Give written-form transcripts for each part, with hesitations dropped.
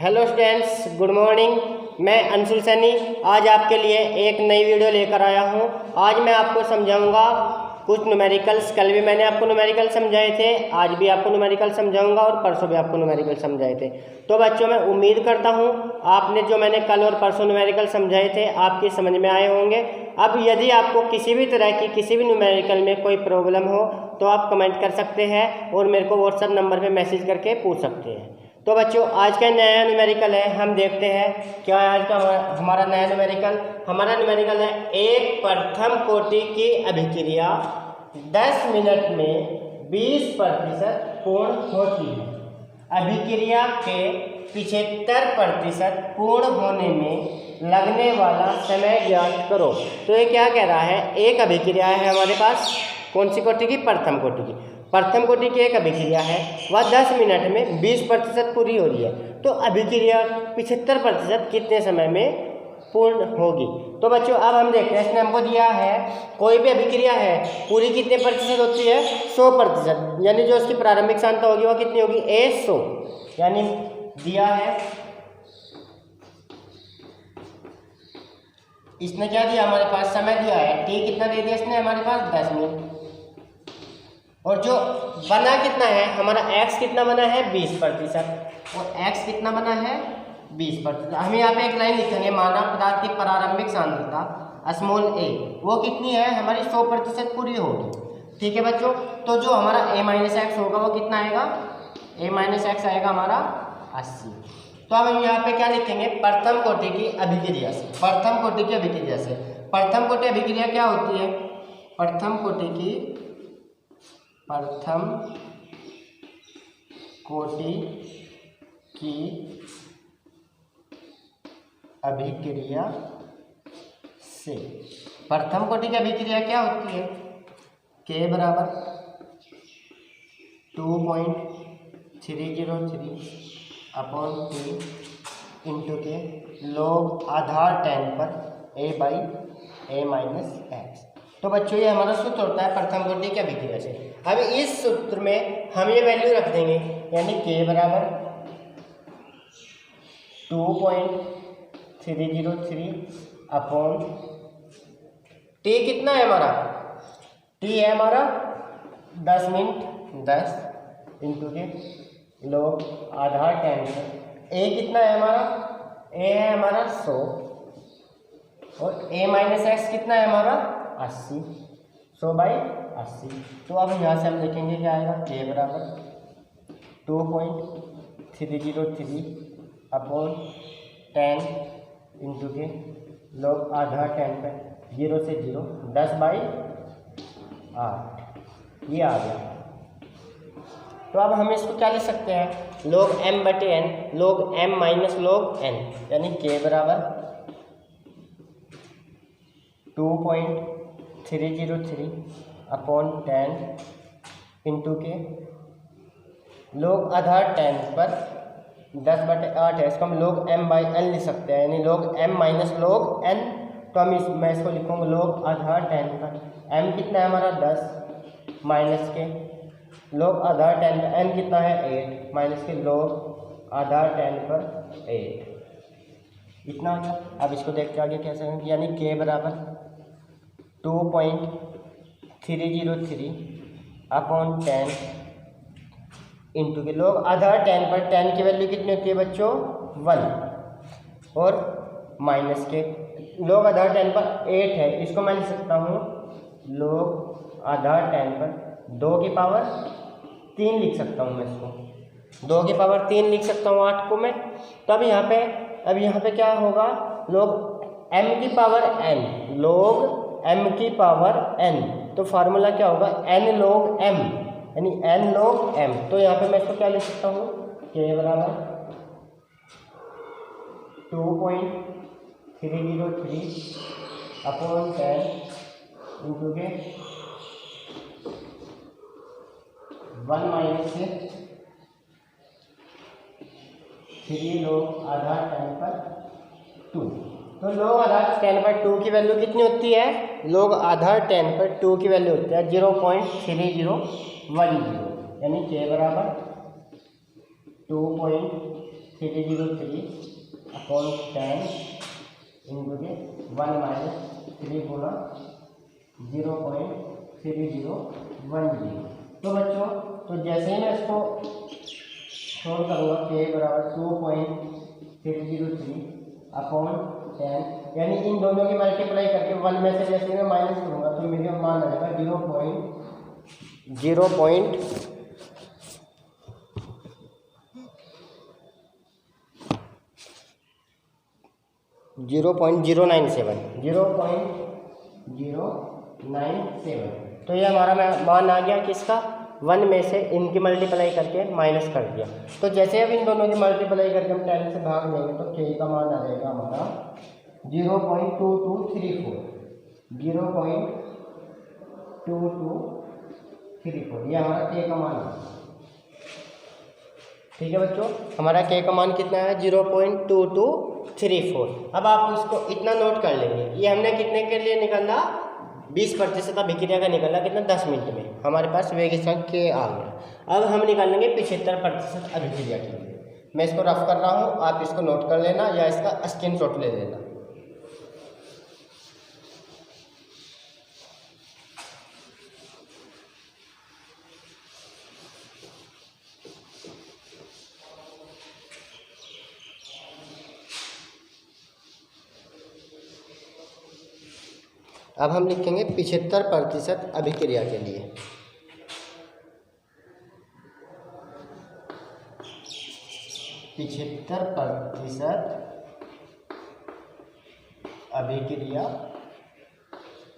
Hello students, good morning. मैं अंशुल सैनी आज आपके लिए एक नई वीडियो लेकर आया हूं। आज मैं आपको समझाऊंगा कुछ न्यूमेरिकल्स। कल भी मैंने आपको न्यूमेरिकल समझाए थे, आज भी आपको न्यूमेरिकल समझाऊंगा और परसों भी आपको न्यूमेरिकल समझाए थे। तो बच्चों, मैं उम्मीद करता हूं आपने जो मैंने कल और परसों न्यूमेरिकल समझाए थे आपकी समझ में आए होंगे। अब यदि आपको किसी भी तरह की किसी भी न्यूमेरिकल में कोई प्रॉब्लम हो तो आप कमेंट कर सकते हैं और मेरे को व्हाट्सएप नंबर पर मैसेज करके पूछ सकते हैं। तो बच्चों, आज का नया न्यूमेरिकल है, हम देखते हैं क्या है आज का हमारा नया न्यूमेरिकल। हमारा न्यूमेरिकल है एक प्रथम कोटि की अभिक्रिया 10 मिनट में 20% पूर्ण होती है। अभिक्रिया के 75% पूर्ण होने में लगने वाला समय ज्ञात करो। तो ये क्या कह रहा है, एक अभिक्रिया है हमारे पास, कौन सी कोटि की? प्रथम कोटि की। प्रथम कोटि की एक अभिक्रिया है, वह 10 मिनट में 20% पूरी हो रही है। तो अभिक्रिया 75% कितने समय में पूर्ण होगी? तो बच्चों, अब हम देखते हैं, इसने हमको दिया है कोई भी अभिक्रिया है पूरी कितने प्रतिशत होती है? 100%। यानी जो उसकी प्रारंभिक सांद्रता होगी वह कितनी होगी? 100। यानी दिया है, इसने क्या दिया हमारे पास? समय दिया है। टी कितना दे दिया इसने हमारे पास? 10 मिनट। और जो बना कितना है हमारा? x कितना बना है? 20%। और x कितना बना है? 20%। हम यहाँ पे एक लाइन लिखेंगे, मानव पदार्थ की प्रारंभिक सांद्रता स्मॉल a वो कितनी है? हमारी 100% पूरी होगी। ठीक है बच्चों, तो जो हमारा a-x होगा वो कितना आएगा? a-x आएगा हमारा 80। तो अब हम यहाँ पे क्या लिखेंगे? प्रथम कोटि की अभिक्रिया से। प्रथम कोटि की अभिक्रिया से, प्रथम कोटि अभिक्रिया क्या होती है? प्रथम कोटि की अभिक्रिया से, प्रथम कोटि की अभिक्रिया क्या होती है? K बराबर 2.303/2 इंटू के log आधार 10 पर a/a-x। तो बच्चों, ये हमारा सूत्र होता है प्रथम कोटि की अभिक्रिया से। अब इस सूत्र में हम ये वैल्यू रख देंगे, यानी K बराबर 2.303 T कितना है हमारा? T है हमारा 10 मिनट 10 इंटू के log आधार 10 पर A कितना है हमारा? A है हमारा 100 और a-x कितना है हमारा? 80। 100/80। तो अब यहाँ से हम देखेंगे क्या आएगा? K बराबर 2.303/10 इंटू के log आधार 10 पे 0 से 0 10/8 ये आ गया। तो अब हम इसको क्या लिख सकते हैं? log m/n log m minus log n, यानी K बराबर 2.303/10 इंटू के log आधार 10 पर 10/8 है, इसको हम log m/n लिख सकते हैं, यानी log m minus log n। तो मैं इसको लिखूँगा log आधार 10 पर m कितना है हमारा? 10 माइनस के log आधार 10 पर n कितना है? 8 माइनस के log आधार 10 पर 8 इतना हो गया। अब इसको देखते आगे कैसे होंगे, यानी K बराबर 2.303/10 इंटू के log आधार 10 पर 10 की वैल्यू कितनी होती है बच्चों? 1 और माइनस के log आधार 10 पर 8 है, इसको मैं लिख सकता हूँ log आधार 10 पर 2 की पावर 3 लिख सकता हूँ मैं इसको 2 की पावर 3 लिख सकता हूँ 8 को मैं। तो अब यहाँ पे क्या होगा? log m की पावर n log m की पावर n, तो फार्मूला क्या होगा? n log m, यानी n log m। तो यहाँ पे मैं इसको क्या लिख सकता हूँ? K बराबर 2.303/10 इंटू के 1 माइनस से 3 log आधार 10 पर 2। तो log आधार 10 पर 2 की वैल्यू कितनी होती है? log आधार 10 पर 2 की वैल्यू होती है 0.3010, यानी K बराबर 2.303/10 303 अपॉन 10 इंटू के 1 माइनस 3 गुना 0.3010। तो बच्चों, तो जैसे ही मैं इसको सोल्व करूँगा के बराबर 2.303 अपॉन 10, यानी इन दोनों की मल्टीप्लाई करके 1 में से जैसे मैं माइनस करूँगा तो मेरे मान आ जाएगा 0.097। तो ये हमारा मान आ गया किसका, 1 में से इनकी मल्टीप्लाई करके माइनस कर दिया। तो जैसे अब इन दोनों की मल्टीप्लाई करके हम 10 से भाग लेंगे तो के का मान आ जाएगा हमारा 0.2234। 0.2234 ये हमारा के का मान है। ठीक है बच्चों, हमारा के का मान कितना है 0.2234। अब आप उसको इतना नोट कर लेंगे, ये हमने कितने के लिए निकाला, 20% अभिक्रिया का निकाला, कितना 10 मिनट में हमारे पास वेग स्थिरांक के आ गया। अब हम निकालेंगे 75% अभिक्रिया के लिए। मैं इसको रफ कर रहा हूँ, आप इसको नोट कर लेना या इसका स्क्रीनशॉट ले लेना। अब हम लिखेंगे 75% अभिक्रिया के लिए। पिछहत्तर प्रतिशत अभिक्रिया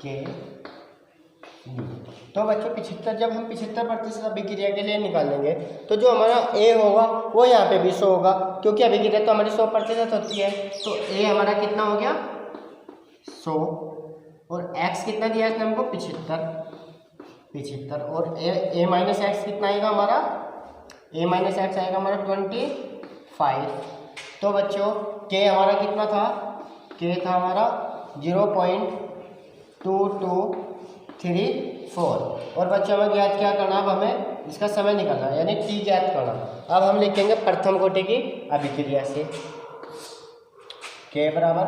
के लिए। तो बच्चों 75, जब हम 75% अभिक्रिया के लिए निकालेंगे तो जो हमारा ए होगा वो यहाँ पे भी 100 होगा, क्योंकि अभिक्रिया तो हमारी 100% होती है। तो ए हमारा कितना हो गया 100, और x कितना दिया है हमको 75, और a माइनस एक्स कितना आएगा हमारा, a माइनस एक्स आएगा हमारा 25। तो बच्चों k हमारा कितना था, k था हमारा 0.2234। और बच्चों हमें ज्ञात क्या करना, अब हमें इसका समय निकालना है, यानी t ज्ञात करना। अब हम लिखेंगे प्रथम कोटि की अभिक्रिया से k बराबर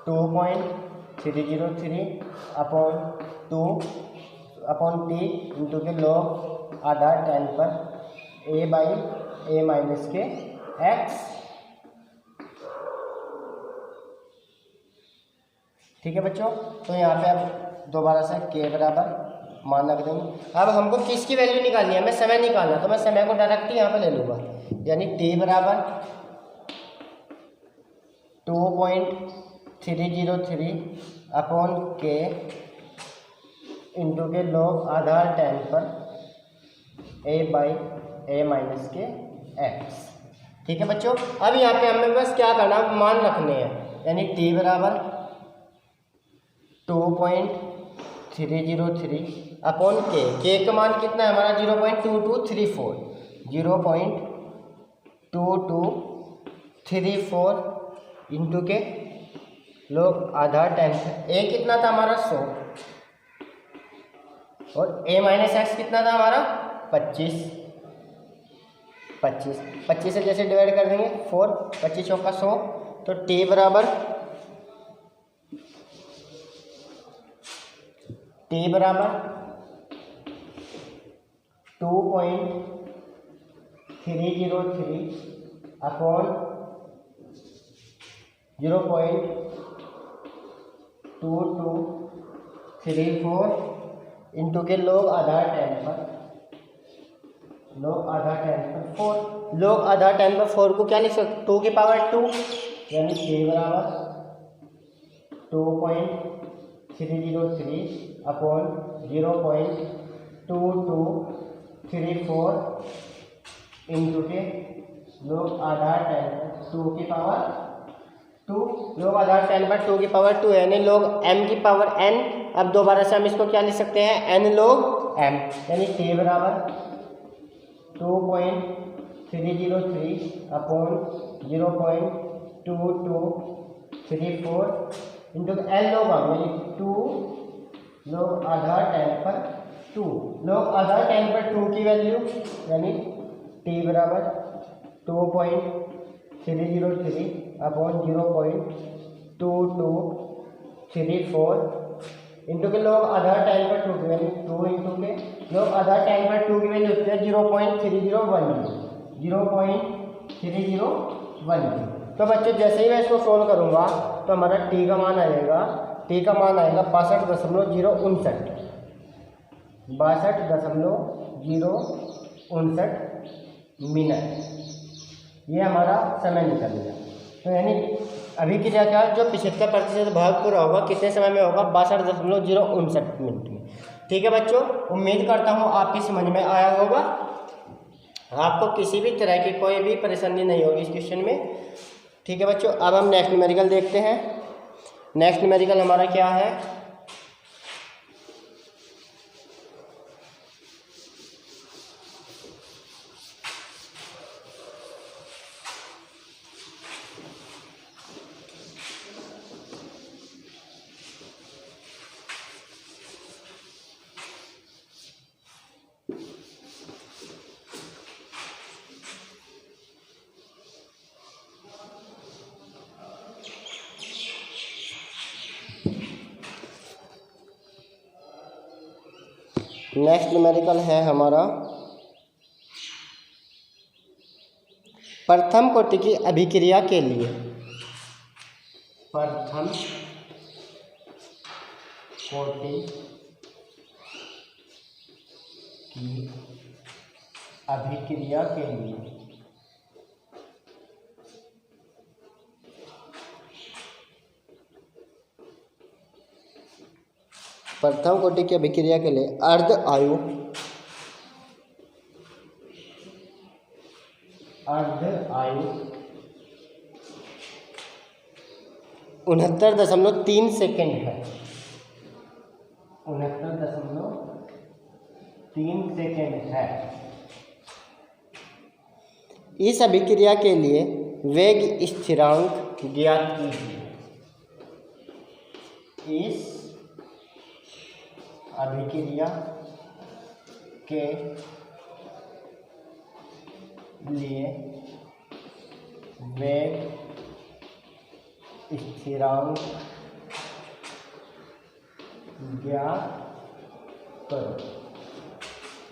2.303 अपॉन 2 अपॉन t इंटू के log आधार 10 पर a बाई a माइनस के x। ठीक है बच्चों, तो यहाँ पे अब दोबारा से k बराबर मान रख देंगे। अब हमको किसकी वैल्यू निकालनी है, हमें समय निकालना, तो मैं समय को डायरेक्ट यहाँ पे ले लूँगा, यानी t बराबर 2.303 अपॉन k इंटू के log आधार 10 पर a बाई a माइनस के x। ठीक है बच्चों, अब यहाँ पे हमें बस क्या करना, मान रखने हैं, यानी t बराबर 2.303 अपॉन k का मान कितना है हमारा 0.2234, 0.2234 इंटू के लोग आधार 10, a कितना था हमारा 100, और a माइनस एक्स कितना था हमारा 25 से जैसे डिवाइड कर देंगे 4, 25 चौका 100। तो t बराबर 2.303 अपॉन 0.2234 इंटू के लोग आधार 10 पर 4। लोग आधार 10 पर 4 को क्या लिख सकते, 2 की पावर 2, यानी k बराबर 2.303 अपॉन 0.2234 इंटू के लोग आधार 10 पर 2 की पावर 2, लोग आधार 10 पर 2 की पावर 2 यानी लोग m की पावर n। अब दोबारा से हम इसको क्या लिख सकते हैं, n लोग m, यानी k बराबर 2.303 अपॉन 0.2234 इंटू n लोग हम, यानी 2 लोग आधार 10 पर 2, लोग आधार 10 पर 2 की वैल्यू, यानी t बराबर 2.303 अपॉन 0.2234 इंटू के लोग आधा टाइम पर 2 की वैल्यू 2 इंटू के लोग आधा टाइम पर 2 की वैल्यू होती है 0.3010। तो बच्चों जैसे ही मैं इसको सोल्व करूँगा तो हमारा टी का मान आएगा 62.059 मिनट। ये हमारा समय निकल गया। तो यानी अभी की क्या क्या जो 75% भाग पूरा होगा कितने समय में होगा 62.059 मिनट में। ठीक है बच्चों, उम्मीद करता हूँ आपकी समझ में आया होगा, आपको किसी भी तरह की कोई भी परेशानी नहीं होगी इस क्वेश्चन में। ठीक है बच्चों, अब हम नेक्स्ट न्यूमेरिकल देखते हैं। नेक्स्ट न्यूमेरिकल हमारा क्या है, नेक्स्ट न्यूमेरिकल है हमारा प्रथम कोटि की अभिक्रिया के लिए। प्रथम कोटि की अभिक्रिया के लिए प्रथम कोटि की अभिक्रिया के लिए अर्ध आयु 69.3 सेकेंड है। 69.3 सेकेंड है। इस अभिक्रिया के लिए वेग स्थिरांक ज्ञात कीजिए। इस अभिक्रिया के लिए वेग स्थिरांक ज्ञात करो।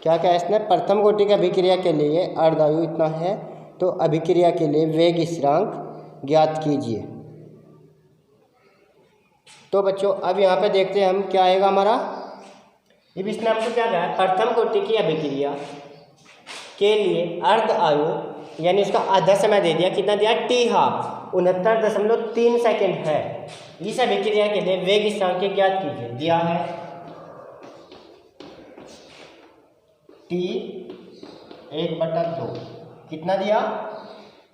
क्या क्या इसने प्रथम कोटि की अभिक्रिया के लिए अर्धायु इतना है, तो अभिक्रिया के लिए वेग स्थिरांक ज्ञात कीजिए। तो बच्चों अब यहाँ पे देखते हैं हम क्या आएगा हमारा। अब इसने हमको क्या कहा, प्रथम कोटि की अभिक्रिया के लिए अर्ध आयु यानी उसका आधा समय दे दिया, कितना दिया टी हाफ 69.3 सेकेंड है। इस अभिक्रिया के लिए वेग स्थिरांक ज्ञात कीजिए, दिया है टी 1/2 कितना दिया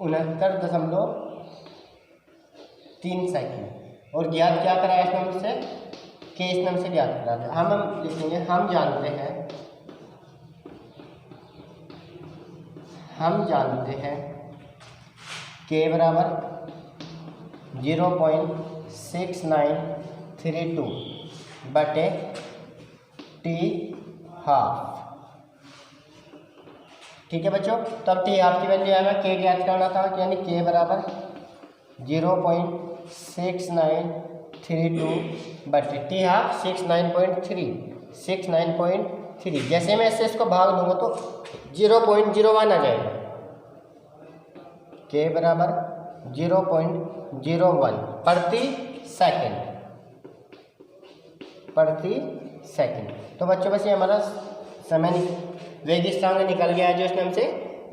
69.3 सेकेंड और ज्ञात क्या कराया इसमें हमसे के इस नाम से ज्ञात करा था। हम लिखेंगे हम जानते हैं के बराबर 0.6932 बटे टी हाफ। ठीक है बच्चों, तब टी हाफ की वैल्यू हमें के ज्ञात करना था, यानी के बराबर 0.6932 बटे टी हाफ 69.3। जैसे मैं इससे इसको भाग दूंगा तो 0.01 आ जाएगा। के बराबर 0.01 प्रति सेकंड। तो बच्चों बस ये हमारा समय वेग स्थिरांक निकल गया है जो इसने हमसे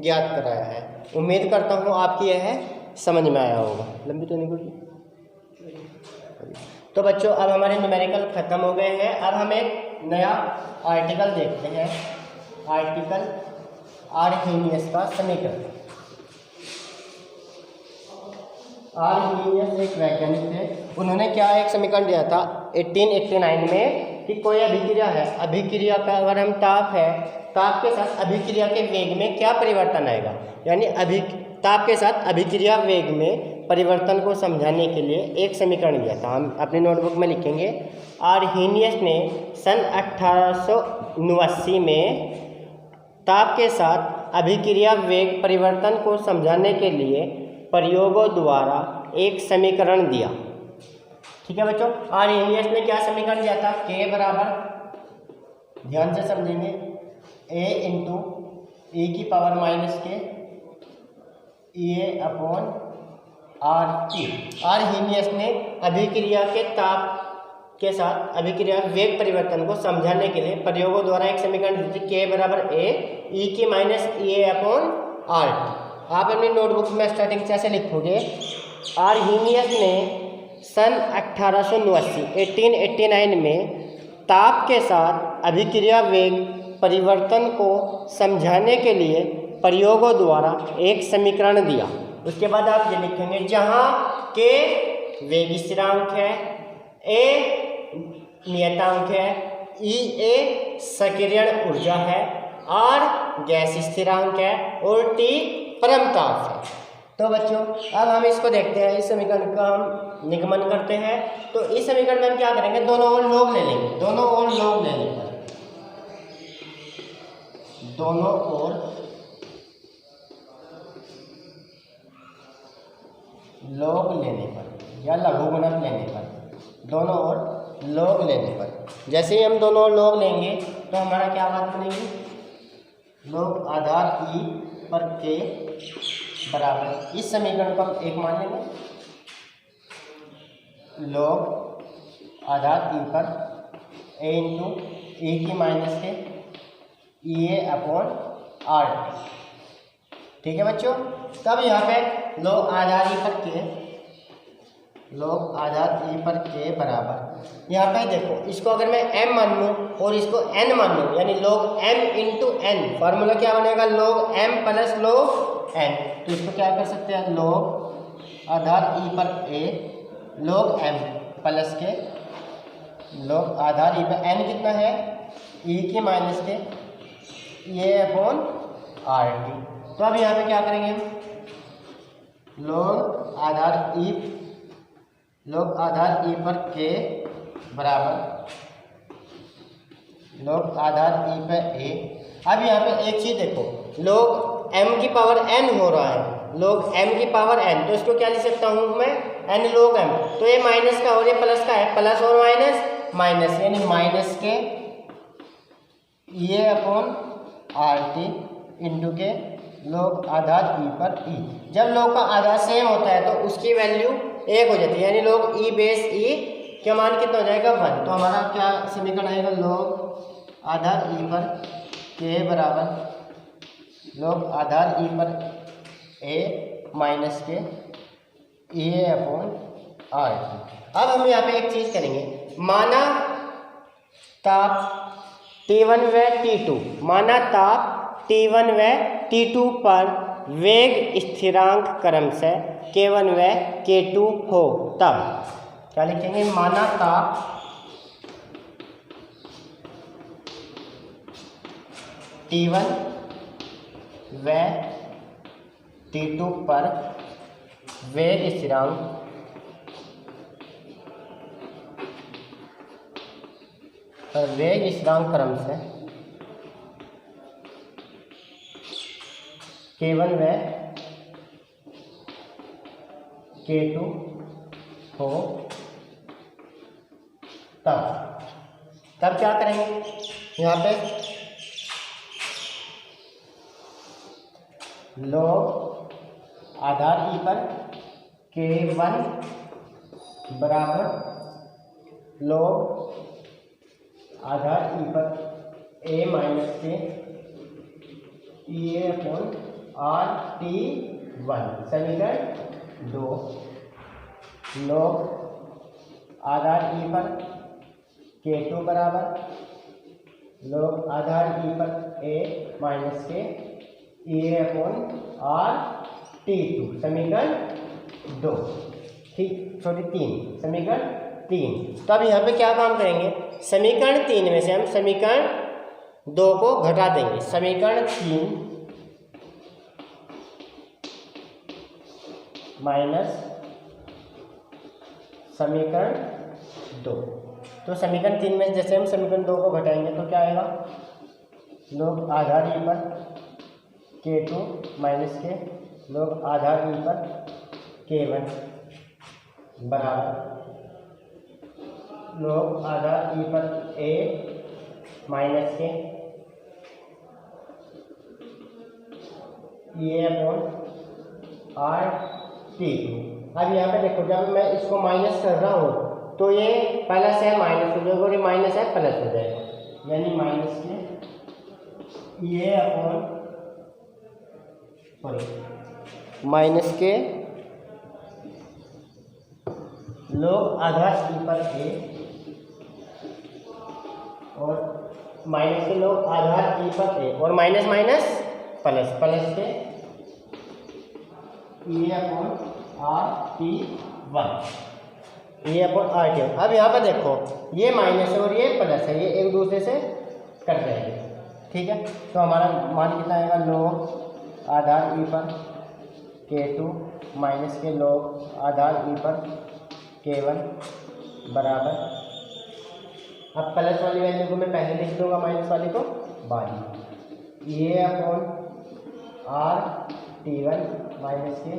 ज्ञात कराया है। उम्मीद करता हूँ आपकी यह समझ में आया होगा। लंबी तो निकल गई। तो बच्चों अब हमारे न्यूमेरिकल खत्म हो गए हैं। अब हम एक नया आर्टिकल देखते हैं, आर्टिकल आर्हीनियस का समीकरण। आर्हीनियस एक वैज्ञानिक थे, उन्होंने क्या एक समीकरण दिया था 1889 में कि कोई अभिक्रिया है, अभिक्रिया का अगर हम ताप है, ताप के साथ अभिक्रिया के वेग में क्या परिवर्तन आएगा, यानी ताप के साथ अभिक्रिया वेग में परिवर्तन को समझाने के लिए एक समीकरण दिया था। हम अपनी नोटबुक में लिखेंगे। आर्हीनियस ने सन 1889 में ताप के साथ अभिक्रिया वेग परिवर्तन को समझाने के लिए प्रयोगों द्वारा एक समीकरण दिया। ठीक है बच्चों, आर्हेनियस ने क्या समीकरण दिया था? के बराबर, ध्यान से समझेंगे, ए इंटू ई की पावर माइनस के ए अपॉन आर टी। आर्हेनियस ने अभिक्रिया के ताप के साथ अभिक्रिया वेग परिवर्तन को समझाने के लिए प्रयोगों द्वारा एक समीकरण दी थी, के बराबर ए ई की माइनस ए अपॉन आर टी। आप अपनी नोटबुक में स्टार्टिंग से ऐसे लिखोगे, आर्हेनियस ने सन 1889 में ताप के साथ अभिक्रिया वेग परिवर्तन को समझाने के लिए प्रयोगों द्वारा एक समीकरण दिया। उसके बाद आप ये लिखेंगे, जहाँ के वेग स्थिरांक है, ए नियतांक है, ई ए सक्रियण ऊर्जा है, आर गैस स्थिरांक है और टी परम ताप है। तो बच्चों अब हम इसको देखते हैं, इस समीकरण का हम निगमन करते हैं। तो इस समीकरण में हम क्या करेंगे, दोनों ओर लॉग ले लेंगे। दोनों ओर लॉग लेने पर, दोनों ओर लॉग लेने पर या लघुगणक लेने पर, दोनों ओर लॉग लेने पर, जैसे ही हम दोनों ओर लॉग लेंगे तो हमारा क्या बात बनेगी, लॉग आधार ई पर के बराबर, इस समीकरण को हम एक मान लेंगे, लॉग आधार ई पर ए इंटू ई की माइनस के ई ए अपॉन आर। ठीक है बच्चों, तब यहाँ पे लॉग आधार ई पर के, लॉग आधार ई पर के बराबर, यहाँ पे देखो इसको अगर मैं m मान लूँ और इसको n मान लूँ, यानी log m into n, formula क्या बनेगा, log m plus log n। तो इसको क्या कर सकते हैं, log आधार e पर a log m प्लस के log आधार e पर n कितना है, e की माइनस के ये अपॉन आर टी। तो अब यहाँ पे क्या करेंगे हम, log आधार e पर k बराबर log आधार e पर a। अब यहाँ पे एक चीज़ देखो, log m की पावर n हो रहा है, log m की पावर n, तो इसको क्या लिख सकता हूँ मैं, n log m। तो ये माइनस का और ये प्लस का है, प्लस और माइनस माइनस, यानी माइनस के ये अपॉन आर टी इंटू के log आधार e पर e। जब log का आधार सेम होता है तो उसकी वैल्यू एक हो जाती है, यानी log e बेस e क्या मान कितना हो जाएगा, 1। तो हमारा क्या समीकरण आएगा, log आधार e पर k बराबर log आधार e पर a माइनस के ए अपॉन आर। अब हम यहाँ पे एक चीज़ करेंगे, माना ताप T1 व T2, माना ताप T1 व T2 पर वेग स्थिरांक क्रमशः K1 व K2 हो, तब क्या लिखेंगे, माना ताप T1 व T2 पर वेग स्थिरांक क्रमशः K1 व K2 हो, तब क्या करेंगे, यहाँ पे log आधार e पर K1 बराबर log आधार e पर a माइनस के ए अपॉन आर टी 1, समीकरण 2। log आधार e पर K2 बराबर log आधार e पर a माइनस के ए अपॉन आर टी 2, समीकरण 2। ठीक, सॉरी 3, समीकरण 3। तो अब यहाँ पे क्या काम करेंगे, समीकरण 3 में से हम समीकरण 2 को घटा देंगे, समीकरण 3 माइनस समीकरण 2। तो समीकरण 3 में जैसे हम समीकरण 2 को घटाएंगे तो क्या आएगा, log आधार e पर K2 माइनस के लोग आधार ई पर K1 बराबर लोग आधार ई पर A माइनस के ये अपॉन आर T2। अब यहाँ पे देखो जब मैं इसको माइनस कर रहा हूँ तो ये प्लस है माइनस हो जाएगा और ये माइनस है प्लस हो जाएगा, यानी माइनस के ये अपॉन माइनस के लोग आधार ई पर A और माइनस के लोग आधार ई पर A और माइनस माइनस प्लस प्लस के ये अपॉन RT1 ये अपॉन RT1। अब यहाँ पर देखो ये माइनस है और ये प्लस है, ये एक दूसरे से कट जाएंगे, ठीक है। तो हमारा मान कितना आएगा, लोग आधार ई पर K2 माइनस के लोग आधार ई पर K1 बराबर, अब प्लस वाली वैल्यू को मैं पहले लिख दूंगा, माइनस वाली को बाद में, ये अपॉन RT1 माइनस के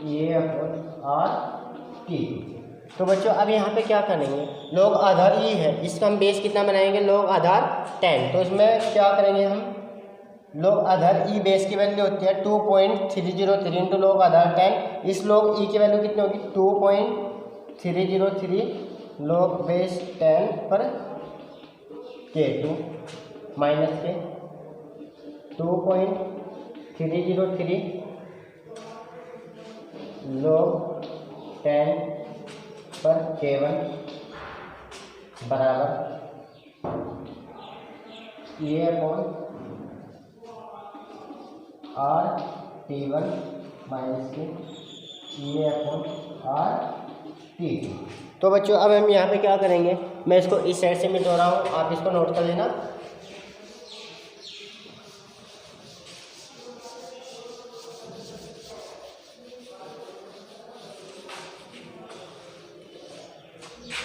ये अपॉन RT2। तो बच्चों अब यहाँ पे क्या करेंगे, लोग आधार ई है, इसका हम बेस कितना बनाएंगे, लोग आधार 10। तो इसमें क्या करेंगे हम, लोग आधार ई बेस की वैल्यू होती है 2.303 इंटू लोग आधार 10। इस लोग ई की वैल्यू कितनी होगी 2.303 लोग बेस 10 पर K2 माइनस के 2.303 लोग 10 पर K1 बराबर ये अपॉन RT1 माइनस के ये अपॉन RT2। तो बच्चों अब हम यहाँ पे क्या करेंगे, मैं इसको इस साइड से मिटा रहा हूँ, आप इसको नोट कर लेना।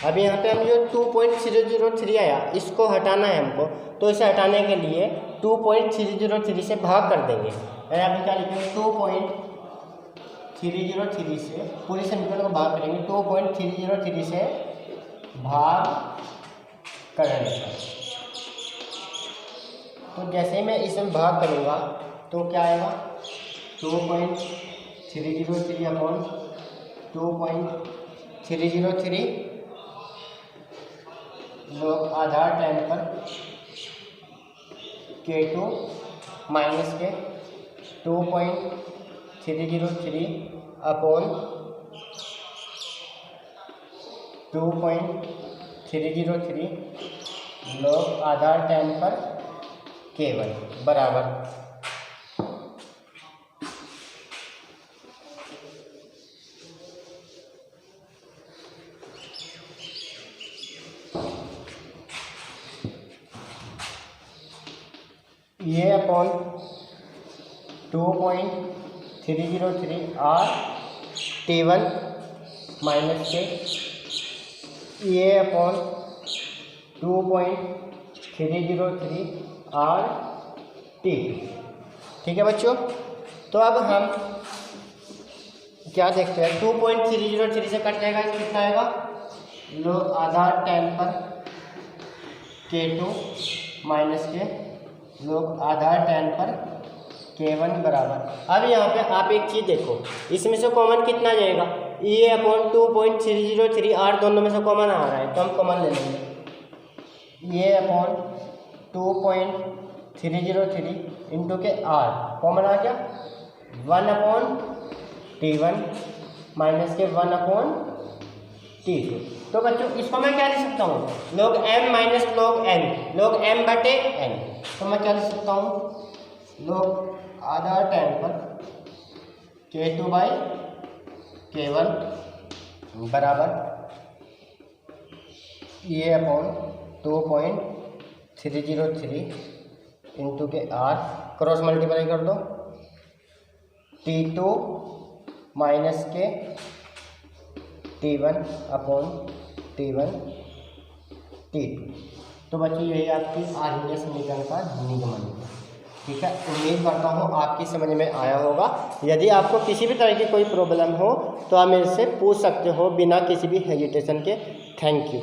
अब यहाँ पे हम जो 2.003 आया इसको हटाना है हमको, तो इसे हटाने के लिए 2.303 से भाग कर देंगे। यहाँ पे क्या लिखेंगे 2.303 से पूरी समीकरण को भाग करेंगे, 2.303 से भाग करेंगे। तो जैसे ही मैं इसमें भाग करूँगा तो क्या आएगा 2.303 अपॉन 2.303 लोग आधार 10 पर K2 माइनस के 2.303 अपॉन 2.303 लोग आधार 10 पर K1 बराबर ये अपॉन 2.303 RT1 माइनस के ये अपॉन 2.303 RT2। ठीक है बच्चों, तो अब हम क्या देखते हैं, 2.303 से कट जाएगा, इसमें कितना आएगा, लोग आधार 10 पर K2 माइनस के लोग आधार 10 पर K1 बराबर। अब यहाँ पे आप एक चीज़ देखो, इसमें से कॉमन कितना जाएगा, ये अपॉन 2.303 R दोनों में से कॉमन आ रहा है, तो हम कॉमन ले लेंगे। ये अपॉन 2.303 इंटू के R कॉमन आ गया, 1 अपॉन T1 माइनस के 1 अपॉन T2। तो बच्चों इसको मैं क्या लिख सकता हूँ, log m minus log n, log m बटे n। तो मैं क्या लिख सकता हूँ, लोग आधार 10 पर K2 बाई K1 बराबर ये अपॉन 2.303 इंटू के R क्रॉस मल्टीप्लाई कर दो, T2 माइनस के T1 अपॉन T1 T2। तो बच्चों यही आपकी आर्मीय समीकरण का निगमन है। ठीक है, उम्मीद करता हूँ आपकी समझ में आया होगा। यदि आपको किसी भी तरह की कोई प्रॉब्लम हो तो आप मेरे से पूछ सकते हो बिना किसी भी हेजिटेशन के। Thank you.